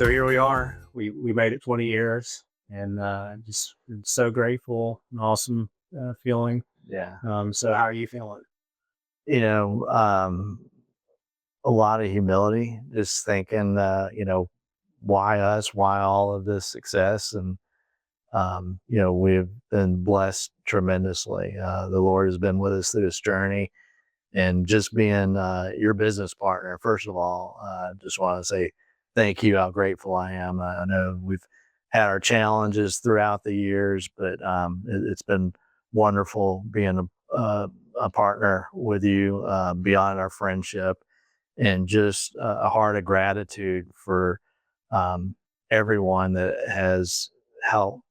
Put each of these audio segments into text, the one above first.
So here we are. We made it 20 years, and just so grateful and awesome feeling. Yeah. So how are you feeling? You know, a lot of humility, just thinking, why us? Why all of this success? And, we've been blessed tremendously. The Lord has been with us through this journey, and just being your business partner. First of all, just want to say thank you, how grateful I am. I know we've had our challenges throughout the years, but it's been wonderful being a partner with you beyond our friendship, and just a heart of gratitude for um, everyone that has helped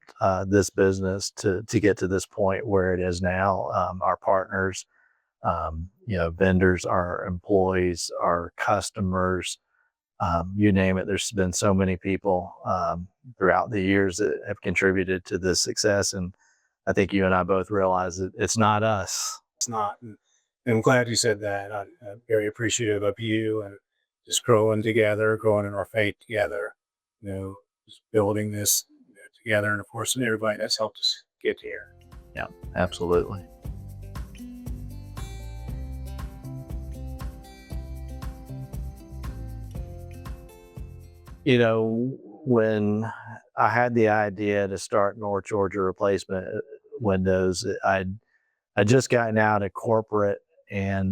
this business to get to this point where it is now. Our partners, vendors, our employees, our customers, you name it. There's been so many people throughout the years that have contributed to this success. And I think you and I both realize that it's not us. It's not. And I'm glad you said that. I'm very appreciative of you and just growing together, growing in our faith together. Just building this together, and of course, and everybody that's helped us get here. Yeah, absolutely. When I had the idea to start North Georgia Replacement Windows, I just gotten out of corporate, and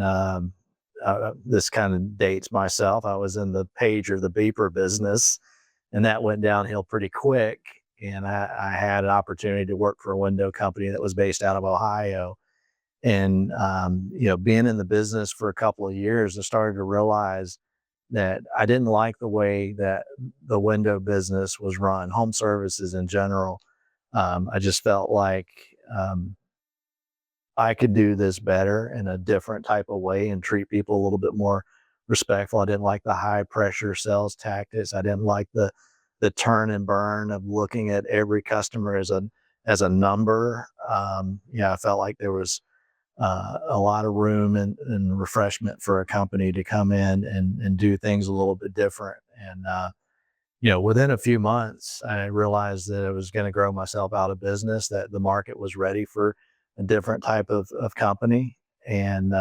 this kind of dates myself. I was in the pager, the beeper business, and that went downhill pretty quick. And I had an opportunity to work for a window company that was based out of Ohio. And being in the business for a couple of years, I started to realize that I didn't like the way that the window business was run, home services in general. I just felt like I could do this better in a different type of way and treat people a little bit more respectful. I didn't like the high pressure sales tactics. I didn't like the turn and burn of looking at every customer as a number. I felt like there was a lot of room and refreshment for a company to come in and do things a little bit different. And within a few months, I realized that I was going to grow myself out of business, that the market was ready for a different type of company. And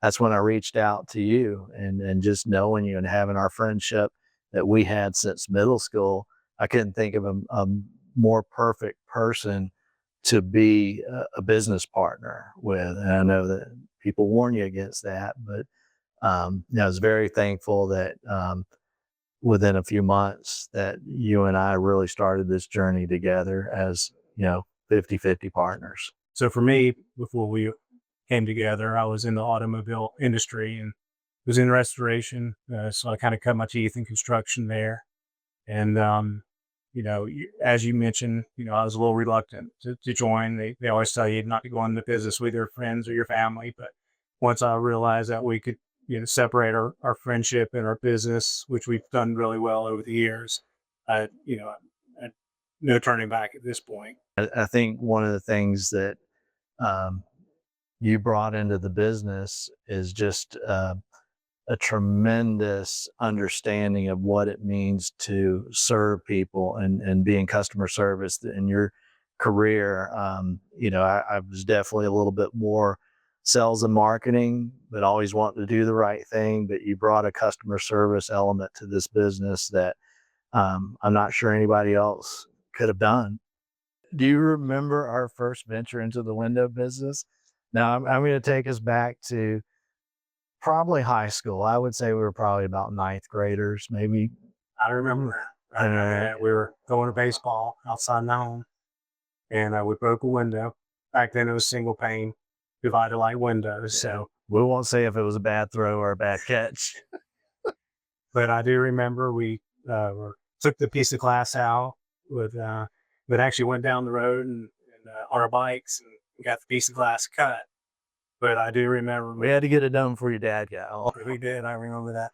that's when I reached out to you, and just knowing you and having our friendship that we had since middle school, I couldn't think of a more perfect person to be a business partner with. And I know that people warn you against that, but I was very thankful that within a few months that you and I really started this journey together as, 50-50 partners. So for me, before we came together, I was in the automobile industry and was in restoration. So I kind of cut my teeth in construction there. And, as you mentioned, I was a little reluctant to join. They always tell you not to go into business with your friends or your family. But once I realized that we could, separate our friendship and our business, which we've done really well over the years, I no turning back at this point. I think one of the things that um, you brought into the business is just a tremendous understanding of what it means to serve people and be in customer service in your career. I was definitely a little bit more sales and marketing, but always wanting to do the right thing. But you brought a customer service element to this business that I'm not sure anybody else could have done. Do you remember our first venture into the window business? Now, I'm going to take us back to probably high school. I would say we were probably about ninth graders, maybe. I remember that. I remember that. We were going to baseball outside my home, and we broke a window. Back then, it was single pane, divided light windows. So we won't say if it was a bad throw or a bad catch. But I do remember we took the piece of glass out but actually went down the road and on our bikes and got the piece of glass cut. But I do remember we had to get it done before your dad got home. We did. I remember that.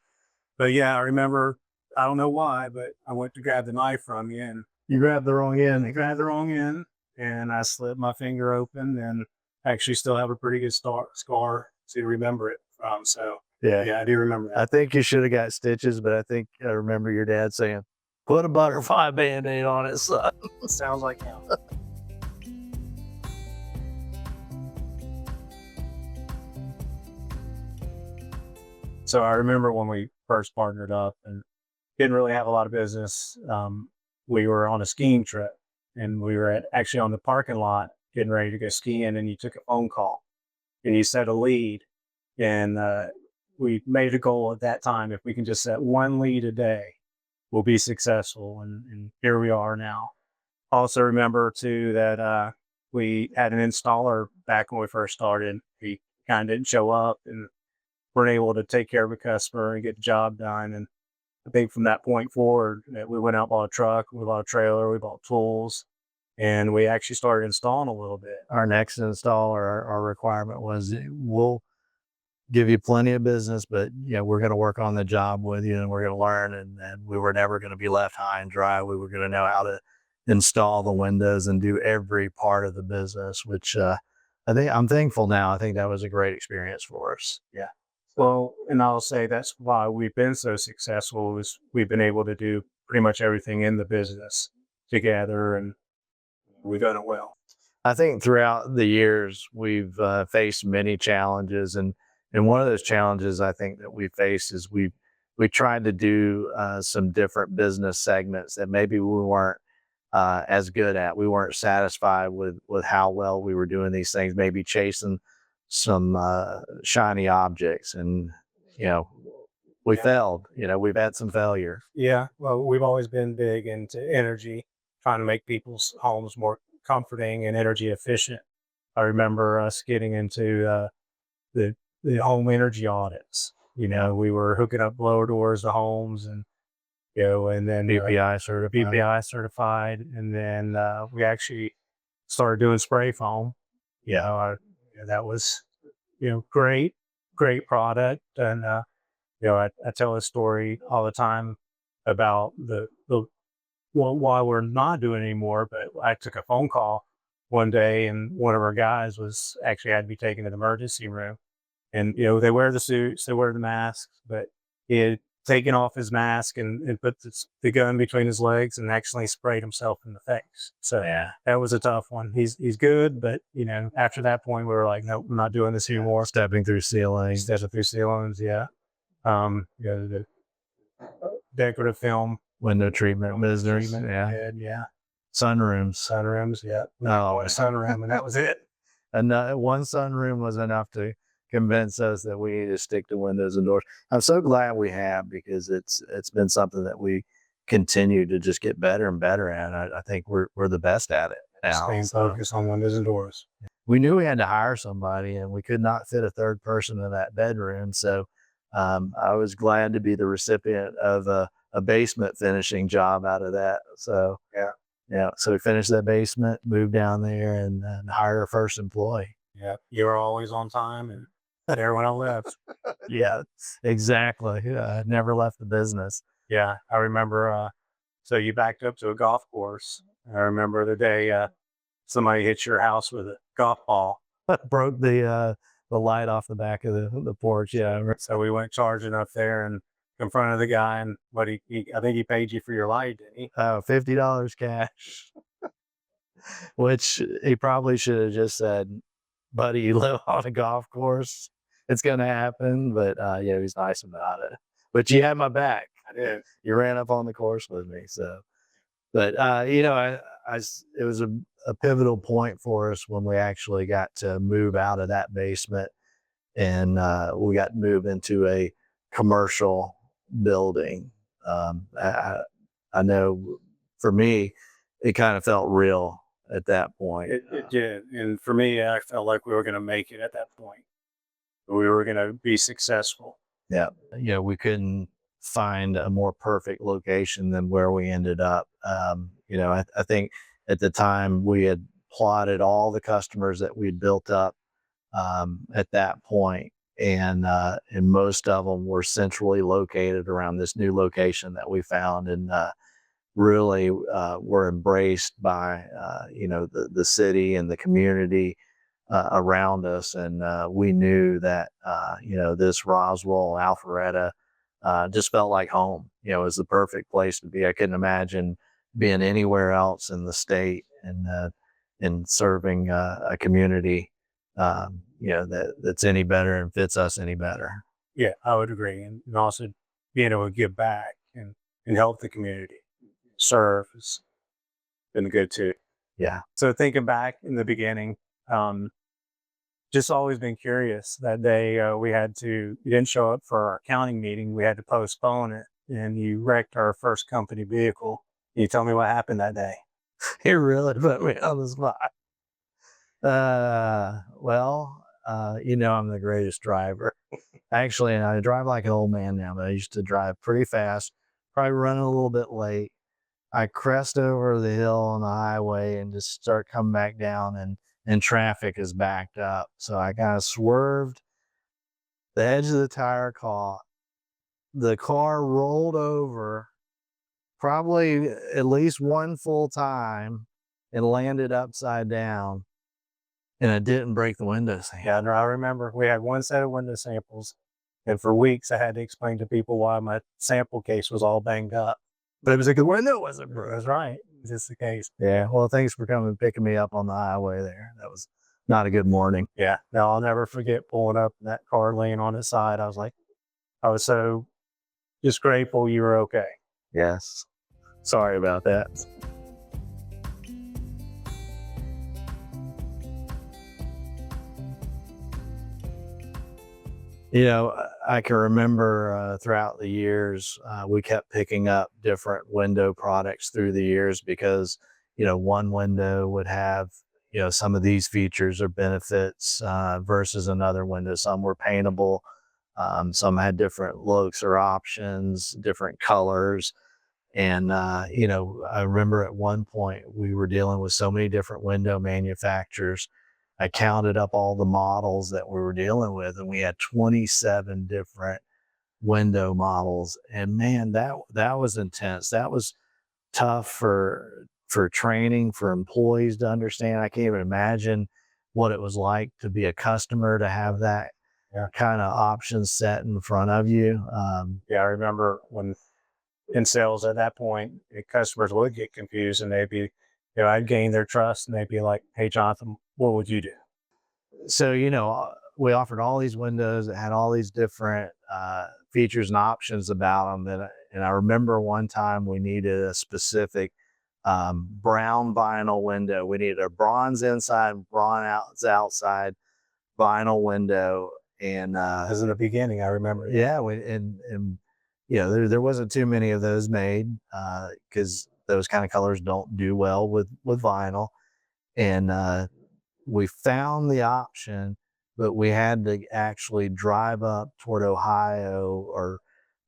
But yeah, I remember, I don't know why, but I went to grab the knife from you and you grabbed the wrong end. I grabbed the wrong end and I slit my finger open, and actually still have a pretty good scar to remember it from. So yeah, I do remember that. I think you should have got stitches, but I think I remember your dad saying, Put a butterfly band-aid on it, son. Sounds like him. So I remember when we first partnered up and didn't really have a lot of business. We were on a skiing trip and we were actually on the parking lot getting ready to go skiing, and you took a phone call and you set a lead. And we made a goal at that time: if we can just set one lead a day, we'll be successful. And here we are now. Also remember too that we had an installer back when we first started. He kind of didn't show up and weren't able to take care of a customer and get the job done. And I think from that point forward, we went out, bought a truck, we bought a trailer, we bought tools, and we actually started installing a little bit. Our next installer, our requirement was, we'll give you plenty of business, but we're going to work on the job with you and we're going to learn. And we were never going to be left high and dry. We were going to know how to install the windows and do every part of the business, which I'm thankful now. I think that was a great experience for us. Yeah. Well, and I'll say that's why we've been so successful, is we've been able to do pretty much everything in the business together, and we've done it well. I think throughout the years, we've faced many challenges. And one of those challenges I think that we faced is we tried to do some different business segments that maybe we weren't as good at. We weren't satisfied with how well we were doing these things, maybe chasing some shiny objects, and we failed. We've had some failure. Yeah, well, we've always been big into energy, trying to make people's homes more comforting and energy efficient. I remember us getting into the home energy audits. We were hooking up blower doors to homes, and and then BPI certified, and then we actually started doing spray foam. That was great product. And I tell a story all the time about the why we're not doing it anymore. But I took a phone call one day, and one of our guys was actually had to be taken to the emergency room. And they wear the suits, they wear the masks, but he had taken off his mask and put the gun between his legs and actually sprayed himself in the face. So yeah, that was a tough one. He's good, but after that point we were like, nope, I'm not doing this anymore. Stepping through ceilings. Yeah. The decorative film, window treatment business. Yeah. Sunrooms. Yeah. Oh, A sunroom, and that was it. And one sunroom was enough to convince us that we need to stick to windows and doors. I'm so glad we have, because it's been something that we continue to just get better and better at. I think we're the best at it now. Staying focused on windows and doors. We knew we had to hire somebody, and we could not fit a third person in that bedroom. So I was glad to be the recipient of a basement finishing job out of that. So so we finished that basement, moved down there, and hired our first employee. Yeah, you were always on time and there when I left. Yeah, exactly. I never left the business. Yeah, I remember. So you backed up to a golf course. I remember the day somebody hit your house with a golf ball. Broke the light off the back of the porch. Yeah. So we went charging up there and confronted the guy, and I think he paid you for your light, didn't he? $50 cash, which he probably should have just said, buddy, you live on a golf course, it's going to happen. But he's nice about it. But you had my back. I did. You ran up on the course with me. So, but it was a pivotal point for us when we actually got to move out of that basement, and we got moved into a commercial building. I know for me, it kind of felt real at that point. It did. And for me, I felt like we were going to make it at that point. We were going to be successful. Yeah. We couldn't find a more perfect location than where we ended up. I think at the time we had plotted all the customers that we'd built up at that point, and most of them were centrally located around this new location that we found, and really were embraced by the city and the community around us. And we knew that this Roswell, Alpharetta just felt like home. You know, it was the perfect place to be. I couldn't imagine being anywhere else in the state and serving a community, you know, that's any better and fits us any better. Yeah, I would agree. And also being able to give back and help the community, serve has been good too. Yeah. So thinking back in the beginning, um, just always been curious. That day you didn't show up for our accounting meeting. We had to postpone it, and you wrecked our first company vehicle. Can you tell me what happened that day? It really put me on the spot. Well, you know, I'm the greatest driver. Actually, and I drive like an old man now, but I used to drive pretty fast, probably running a little bit late. I crest over the hill on the highway and just start coming back down, and traffic is backed up. So I kind of swerved, the edge of the tire caught, the car rolled over probably at least one full time and landed upside down, and I didn't break the windows. Yeah, no, I remember we had one set of window samples, and for weeks I had to explain to people why my sample case was all banged up. But it was a good window, wasn't it? That's right. It's just the case. Yeah, well, thanks for coming and picking me up on the highway there. That was not a good morning. Yeah. No, I'll never forget pulling up and that car laying on its side. I was so just grateful you were okay. Yes. Sorry about that. You know, I can remember throughout the years, we kept picking up different window products through the years because, you know, one window would have, you know, some of these features or benefits versus another window. Some were paintable, some had different looks or options, different colors. And, you know, I remember at one point we were dealing with so many different window manufacturers. I counted up all the models that we were dealing with, and we had 27 different window models. And man, that was intense. That was tough for training, for employees to understand. I can't even imagine what it was like to be a customer, to have that kind of options set in front of you. Yeah, I remember when in sales at that point, customers would get confused and they'd be, I'd gain their trust and they'd be like, "Hey, Jonathan, what would you do?" So, you know, we offered all these windows that had all these different features and options about them. And I remember one time we needed a specific brown vinyl window. We needed a bronze inside, bronze outside vinyl window. And As in the beginning, I remember. yeah, and you know, there wasn't too many of those made because those kind of colors don't do well with vinyl. And we found the option, but we had to actually drive up toward Ohio, or,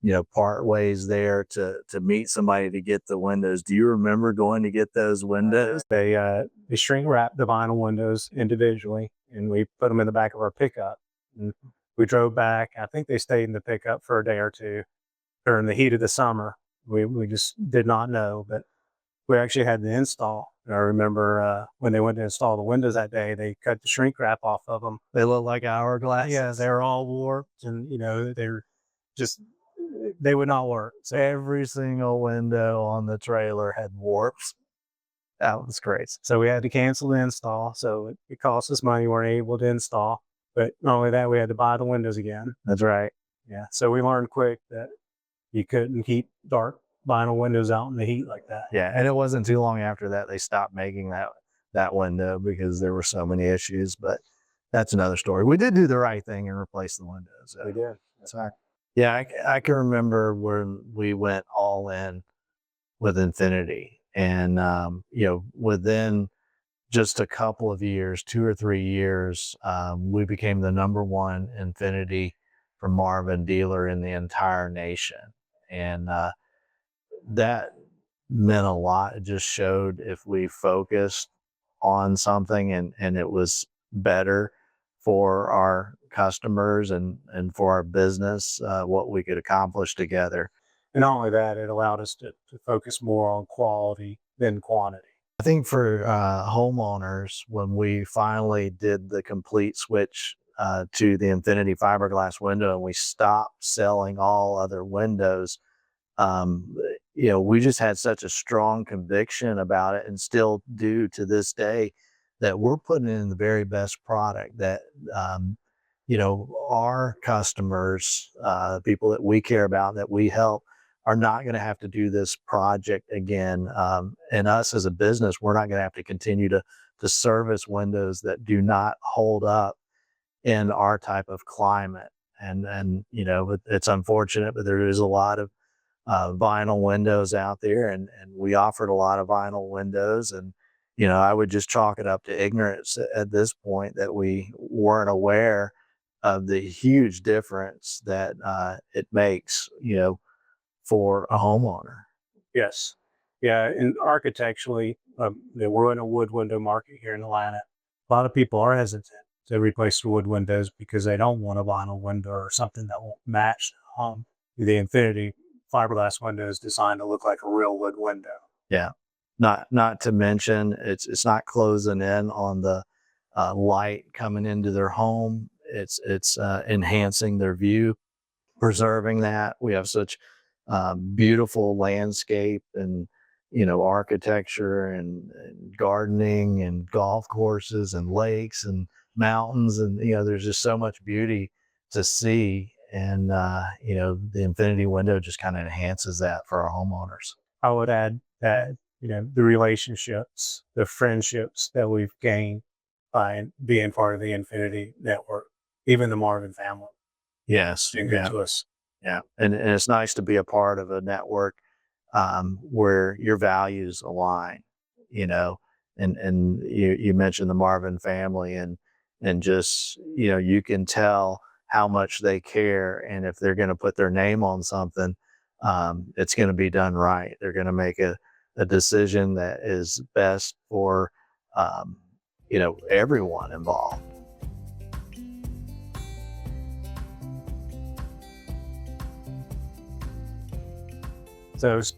you know, part ways there to meet somebody to get the windows. Do you remember going to get those windows? They shrink wrapped the vinyl windows individually, and we put them in the back of our pickup. And we drove back. I think they stayed in the pickup for a day or two during the heat of the summer. We just did not know, but we actually had the install. And I remember when they went to install the windows that day, they cut the shrink wrap off of them. They look like hourglass. Yeah, they were all warped, and just they would not work. So every single window on the trailer had warps. That was crazy. So we had to cancel the install. So it cost us money. We weren't able to install. But not only that, we had to buy the windows again. That's right. Yeah. So we learned quick that you couldn't keep dark vinyl windows out in the heat like that. Yeah, and it wasn't too long after that they stopped making that window because there were so many issues. But that's another story. We did do the right thing and replace the windows. We did. That's right. Yeah, I can remember when we went all in with Infinity, and you know, within just a couple of years, 2 or 3 years, we became the #1 Infinity for Marvin dealer in the entire nation. And that meant a lot. It just showed if we focused on something and it was better for our customers and for our business, what we could accomplish together. And not only that, it allowed us to focus more on quality than quantity. I think for homeowners, when we finally did the complete switch to the Infinity fiberglass window and we stopped selling all other windows, um, we just had such a strong conviction about it and still do to this day that we're putting in the very best product that, our customers, people that we care about, that we help, are not going to have to do this project again. And us as a business, we're not going to have to continue to service windows that do not hold up in our type of climate. And it's unfortunate, but there is a lot of vinyl windows out there, and we offered a lot of vinyl windows. And I would just chalk it up to ignorance at this point that we weren't aware of the huge difference that it makes, for a homeowner. Yes. Yeah. And architecturally, we're in a wood window market here in Atlanta. A lot of people are hesitant to replace the wood windows because they don't want a vinyl window or something that won't match the Infinity fiberglass window is designed to look like a real wood window. Yeah. Not to mention it's not closing in on the light coming into their home. It's enhancing their view, preserving that. We have such beautiful landscape and architecture and gardening and golf courses and lakes and mountains, and there's just so much beauty to see. And the Infinity window just kind of enhances that for our homeowners. I would add that the relationships, the friendships that we've gained by being part of the Infinity network, even the Marvin family, Yes. been good to us. Yeah. And it's nice to be a part of a network where your values align, and you mentioned the Marvin family, and just, you can tell how much they care. And if they're going to put their name on something, it's going to be done right. They're going to make a decision that is best for, everyone involved. So let's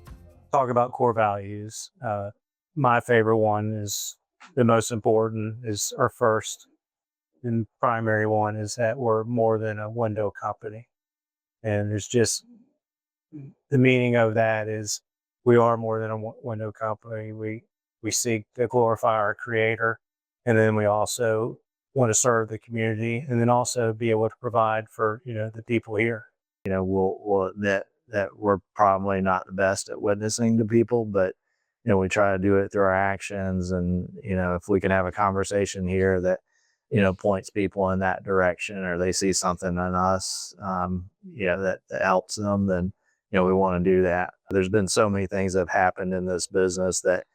talk about core values. My favorite one is the most important is our first and primary one is that we're more than a window company. And there's just the meaning of that is we are more than a window company. We seek to glorify our creator. And then we also want to serve the community and then also be able to provide for, the people here. We'll admit that we're probably not the best at witnessing to people, but we try to do it through our actions. And if we can have a conversation here that points people in that direction, or they see something in us that helps them, then we want to do that. There's been so many things that have happened in this business that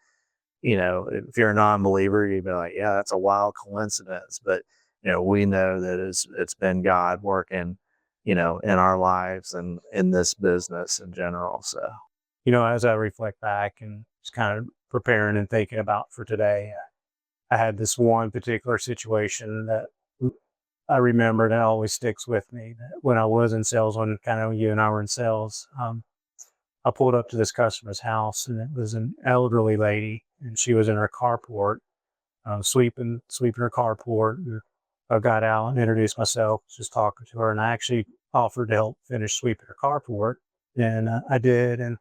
if you're a non-believer, you'd be like, yeah, that's a wild coincidence. But we know that it's been God working in our lives and in this business in general. So, as I reflect back and just kind of preparing and thinking about for today, I had this one particular situation that I remember that always sticks with me. That when I was in sales, when kind of you and I were in sales, I pulled up to this customer's house, and it was an elderly lady, and she was in her carport, sweeping her carport. And I got out and introduced myself, just talking to her, and I actually offered to help finish sweeping her carport, and I did. And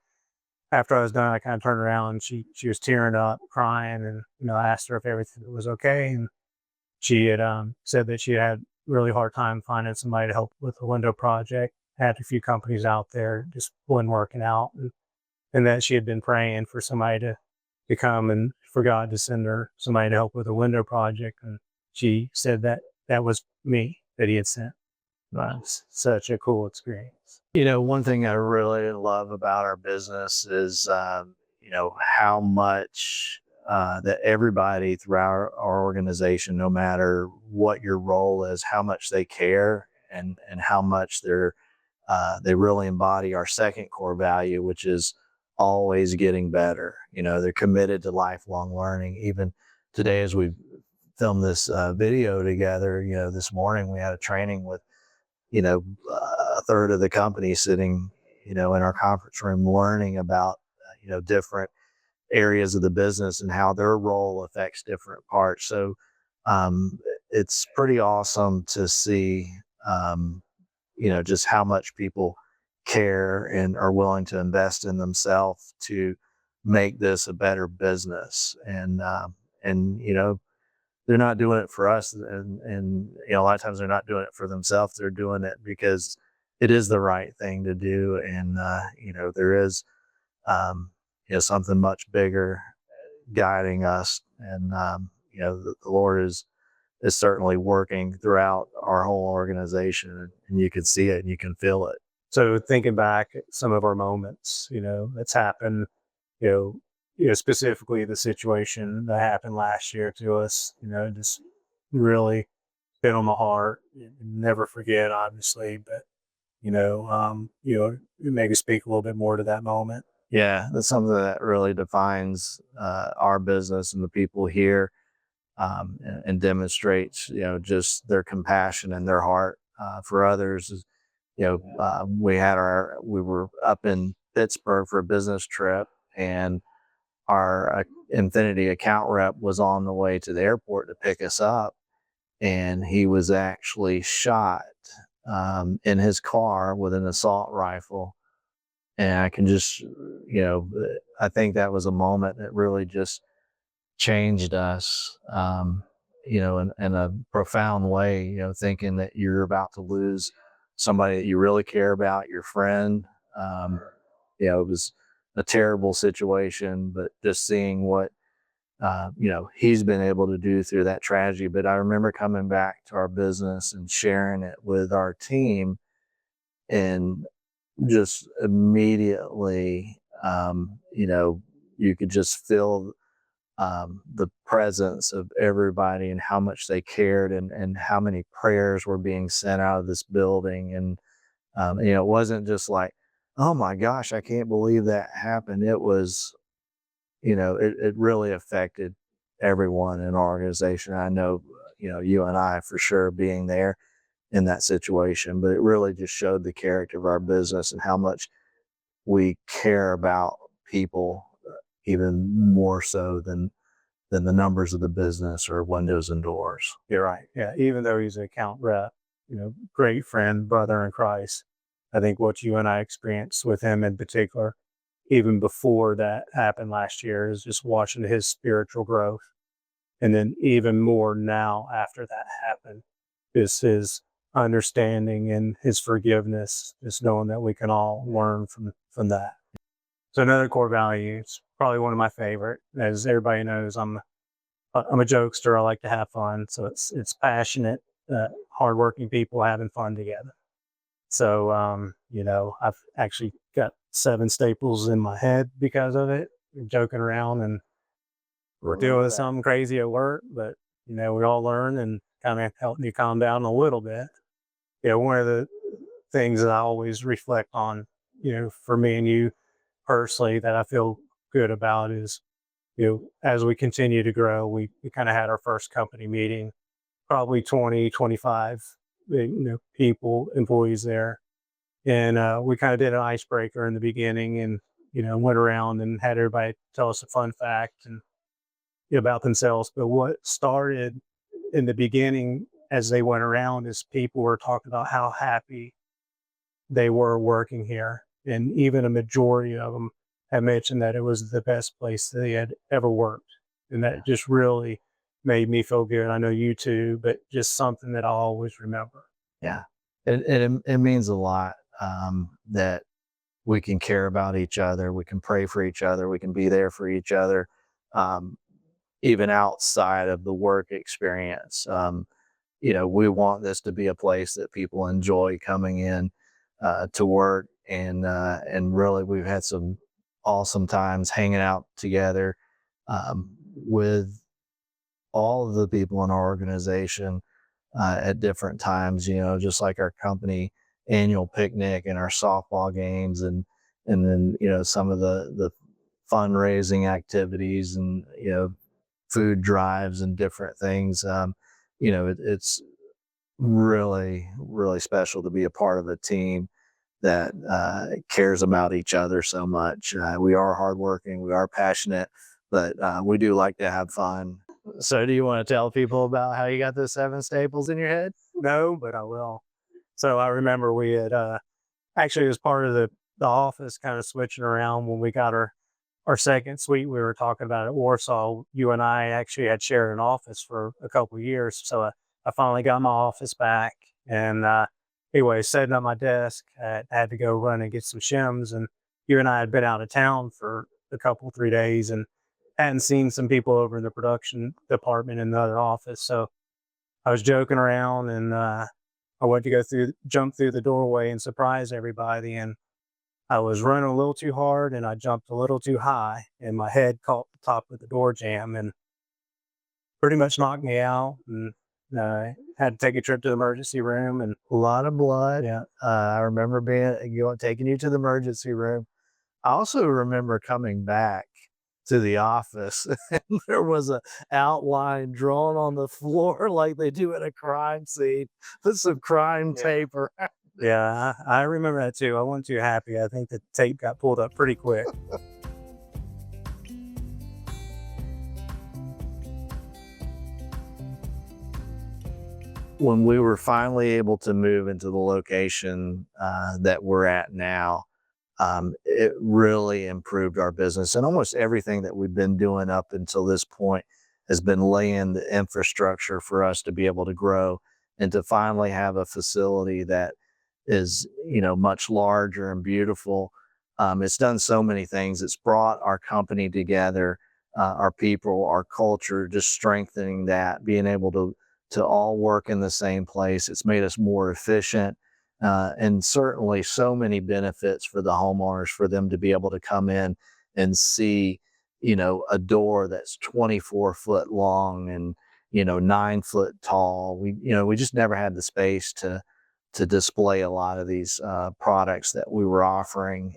after I was done, I kind of turned around, and she was tearing up, crying, and I asked her if everything was okay, and she had said that she had really hard time finding somebody to help with the window project. Had a few companies out there, just wasn't working out, and that she had been praying for somebody to come and for God to send her somebody to help with a window project, and she said that was me that he had sent. It's such a cool experience. One thing I really love about our business is, how much that everybody throughout our organization, no matter what your role is, how much they care and how much they really embody our second core value, which is always getting better. They're committed to lifelong learning. Even today, as we filmed this video together, this morning we had a training with a third of the company sitting in our conference room learning about different areas of the business and how their role affects different parts. So it's pretty awesome to see, um, just how much people care and are willing to invest in themselves to make this a better business. And they're not doing it for us, and a lot of times they're not doing it for themselves. They're doing it because it is the right thing to do, and there is something much bigger guiding us, and the Lord is certainly working throughout our whole organization, and you can see it and you can feel it. So thinking back at some of our moments, that's happened, you know, specifically the situation that happened last year to us, just really been on my heart. Never forget, obviously, but maybe speak a little bit more to that moment. Yeah, that's something that really defines our business and the people here, and demonstrates, just their compassion and their heart for others. We were up in Pittsburgh for a business trip, and our Infinity account rep was on the way to the airport to pick us up, and he was actually shot in his car with an assault rifle. And I can just, I think that was a moment that really just changed us, in a profound way, thinking that you're about to lose somebody that you really care about, your friend. Um, it was a terrible situation, but just seeing what, he's been able to do through that tragedy. But I remember coming back to our business and sharing it with our team, and just immediately, you could just feel the presence of everybody and how much they cared, and how many prayers were being sent out of this building. And, it wasn't just like, oh my gosh, I can't believe that happened. It was, it really affected everyone in our organization. I know, you and I for sure being there in that situation, but it really just showed the character of our business and how much we care about people, even more so than the numbers of the business or windows and doors. You're right. Yeah. Even though he's an account rep, great friend, brother in Christ. I think what you and I experienced with him in particular, even before that happened last year, is just watching his spiritual growth. And then even more now after that happened, is his understanding and his forgiveness, just knowing that we can all learn from that. So another core value, it's probably one of my favorite. As everybody knows, I'm a jokester. I like to have fun. So it's passionate, hardworking people having fun together. So I've actually got 7 staples in my head because of it, joking around and dealing with something crazy at work. But we all learn and kind of help me calm down a little bit. One of the things that I always reflect on, for me and you personally, that I feel good about is, as we continue to grow, we kind of had our first company meeting, probably 20, 25, people, employees there. And we kind of did an icebreaker in the beginning, and, went around and had everybody tell us a fun fact and about themselves. But what started in the beginning as they went around is people were talking about how happy they were working here. And even a majority of them had mentioned that it was the best place they had ever worked. And that just really made me feel good. I know you too, but just something that I'll always remember. Yeah. It means a lot, that we can care about each other. We can pray for each other. We can be there for each other. Even outside of the work experience. We want this to be a place that people enjoy coming in to work, and really we've had some awesome times hanging out together with all of the people in our organization at different times. Just like our company annual picnic and our softball games, and then some of the fundraising activities, and food drives and different things. It's really, really special to be a part of a team that cares about each other so much. We are hardworking, we are passionate, but we do like to have fun. So do you want to tell people about how you got those 7 staples in your head? No, but I will. So I remember we had actually as part of the office kind of switching around when we got our second suite. We were talking about at Warsaw. You and I actually had shared an office for a couple of years. So I finally got my office back. And anyway, sitting at my desk, I had to go run and get some shims. And you and I had been out of town for a couple, 3 days and hadn't seen some people over in the production department in the other office. So I was joking around and I went to jump through the doorway and surprise everybody. And I was running a little too hard and I jumped a little too high and my head caught the top of the door jamb and pretty much knocked me out. And had to take a trip to the emergency room. And A lot of blood. yeah, I remember taking you to the emergency room. I also remember coming back to the office and there was a outline drawn on the floor like they do at a crime scene with some crime yeah, paper. yeah, I remember that too. I wasn't too happy. I think the tape got pulled up pretty quick. When we were finally able to move into the location that we're at now, it really improved our business. And almost everything that we've been doing up until this point has been laying the infrastructure for us to be able to grow and to finally have a facility that is, much larger and beautiful. It's done so many things. It's brought our company together, our people, our culture, just strengthening that, being able to all work in the same place. It's made us more efficient, and certainly so many benefits for the homeowners for them to be able to come in and see, a door that's 24-foot long and 9-foot tall. We just never had the space to display a lot of these products that we were offering.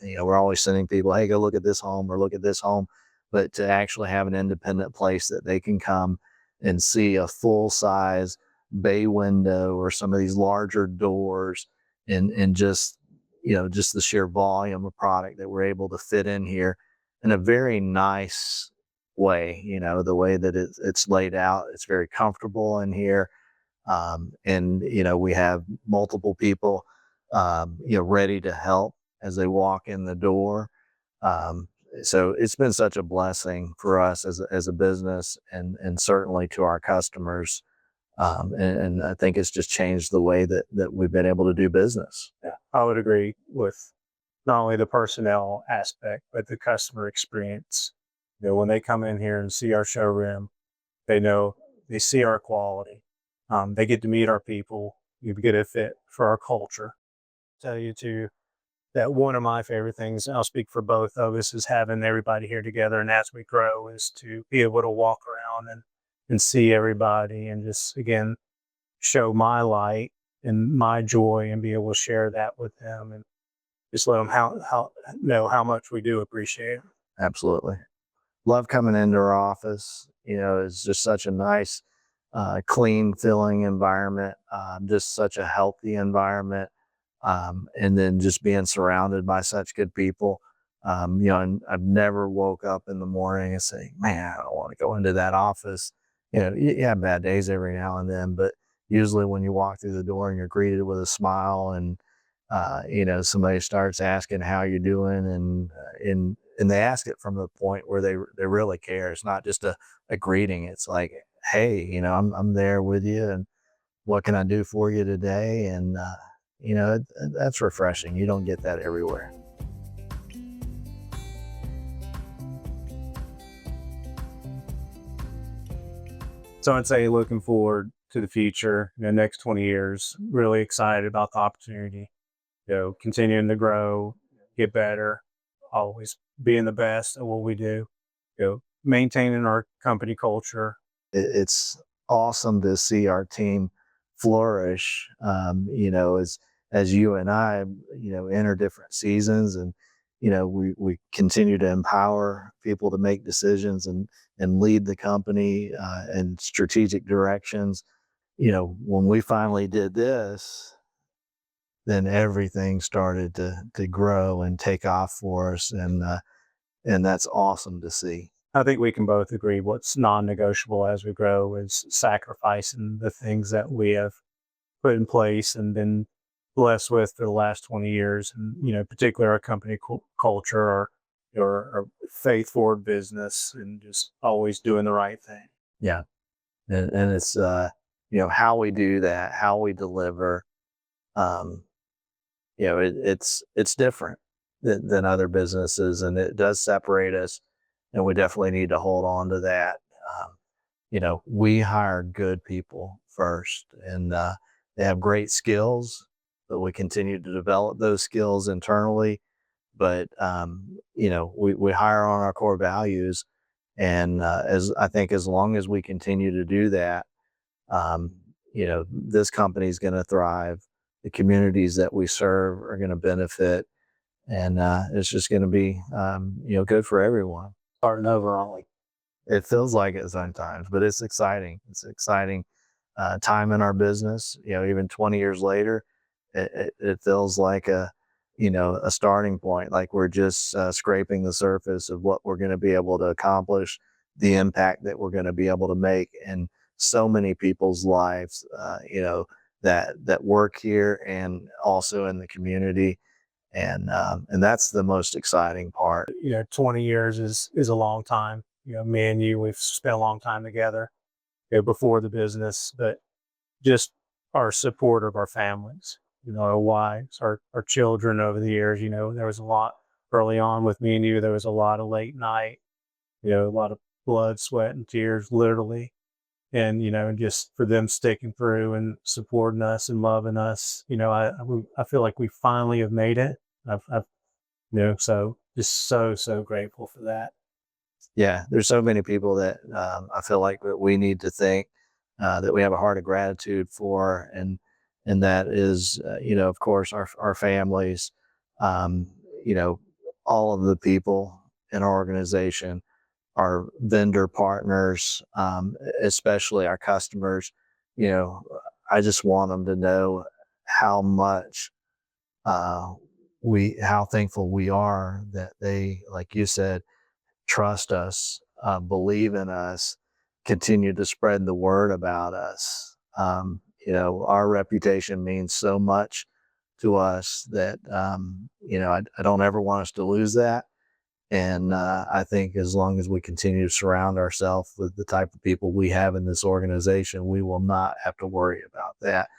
We're always sending people, hey, go look at this home or look at this home, but to actually have an independent place that they can come and see a full size bay window or some of these larger doors and just the sheer volume of product that we're able to fit in here in a very nice way. The way that it's laid out, it's very comfortable in here. And we have multiple people ready to help as they walk in the door. um, so it's been such a blessing for us as a business and certainly to our customers. And I think it's just changed the way that we've been able to do business. Yeah, I would agree with not only the personnel aspect, but the customer experience. When they come in here and see our showroom, they know they see our quality. They get to meet our people. You get a fit for our culture. Tell you too that one of my favorite things, and I'll speak for both of us, is having everybody here together. And as we grow, is to be able to walk around and see everybody and just again show my light and my joy and be able to share that with them and just let them how know how much we do appreciate it. Absolutely. Love coming into our office. It's just such a nice, clean, filling environment, just such a healthy environment. And then just being surrounded by such good people. And I've never woke up in the morning and say, man, I don't want to go into that office. You have bad days every now and then, but usually when you walk through the door and you're greeted with a smile and, somebody starts asking how you're doing and they ask it from the point where they really care. It's not just a greeting. It's like, hey, I'm there with you and what can I do for you today? And, that's refreshing. You don't get that everywhere. So I'd say looking forward to the future, next 20 years, really excited about the opportunity, continuing to grow, get better, always being the best at what we do, maintaining our company culture. It's awesome to see our team flourish. As you and I, enter different seasons, and we continue to empower people to make decisions and lead the company in strategic directions. When we finally did this, then everything started to grow and take off for us, and that's awesome to see. I think we can both agree what's non-negotiable as we grow is sacrificing the things that we have put in place and been blessed with for the last 20 years. And, particularly our company culture, our faith forward business, and just always doing the right thing. Yeah. And it's, how we do that, how we deliver, um, it's different than other businesses, and it does separate us, and we definitely need to hold on to that. Um, we hire good people first, and they have great skills, but we continue to develop those skills internally. But we hire on our core values, and as I think, as long as we continue to do that, um, this company is going to thrive. The communities that we serve are going to benefit, and it's just going to be, good for everyone. Starting over only. It feels like it sometimes, but it's exciting. It's an exciting time in our business. Even 20 years later, it feels like a starting point. Like we're just scraping the surface of what we're going to be able to accomplish, the impact that we're going to be able to make in so many people's lives. That work here and also in the community, and that's the most exciting part. 20 years is a long time. Me and you, we've spent a long time together, before the business, but just our support of our families, our wives, our children over the years. There was a lot early on with me and you. There was a lot of late night, a lot of blood, sweat, and tears, literally. And, just for them sticking through and supporting us and loving us, I feel like we finally have made it. I've so just so grateful for that. Yeah, there's so many people that I feel like that we need to thank, that we have a heart of gratitude for, and that is, of course, our families, um, you know, all of the people in our organization, our vendor partners, especially our customers. You know, I just want them to know how much how thankful we are that they, like you said, trust us, believe in us, continue to spread the word about us. Our reputation means so much to us that, I don't ever want us to lose that. And I think as long as we continue to surround ourselves with the type of people we have in this organization, we will not have to worry about that.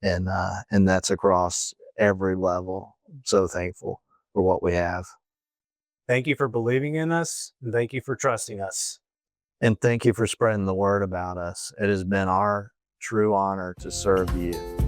And that's across every level. I'm so thankful for what we have. Thank you for believing in us, and thank you for trusting us. And thank you for spreading the word about us. It has been our true honor to serve you.